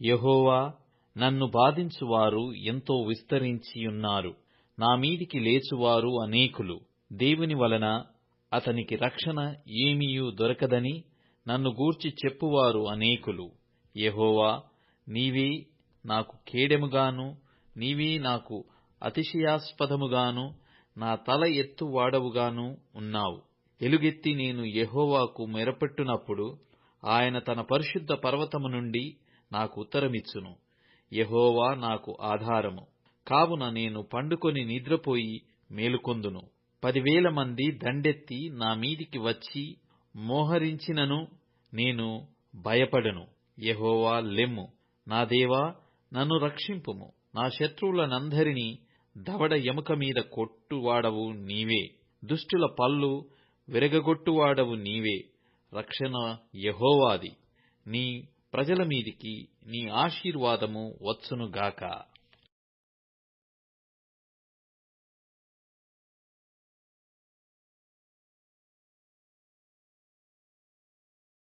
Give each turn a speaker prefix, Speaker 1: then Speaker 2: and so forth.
Speaker 1: యెహోవా, నన్ను బాధించువారు ఎంతో విస్తరించియున్నారు. నా మీదికి లేచువారు అనేకులు. దేవుని వలన అతనికి రక్షణ ఏమీయూ దొరకదని నన్ను గూర్చి చెప్పువారు అనేకులు. యెహోవా, నీవే నాకు కేడెముగాను, నీవే నాకు అతిశయాస్పదముగాను, నా తల ఎత్తువాడవుగాను ఉన్నావు. ఎలుగెత్తి నేను యెహోవాకు మొరపెట్టునప్పుడు ఆయన తన పరిశుద్ధ పర్వతము నుండి నాకు ఉత్తరమిచ్చును. యెహోవా నాకు ఆధారము. కావున నేను పండుకొని నిద్రపోయి మేలుకొందును. 10,000 మంది దండెత్తి నా మీదికి వచ్చి మోహరించినను నేను భయపడను. యెహోవా, లెమ్ము. నా దేవా, నన్ను రక్షింపుము. నా శత్రువులనందరినీ దవడ ఎముక మీద కొట్టువాడవు నీవే. దుష్టుల పళ్ళు విరగగొట్టువాడవు నీవే. రక్షణ యెహోవాది. నీ ప్రజల మీదికి నీ ఆశీర్వాదము వచ్చునుగాక.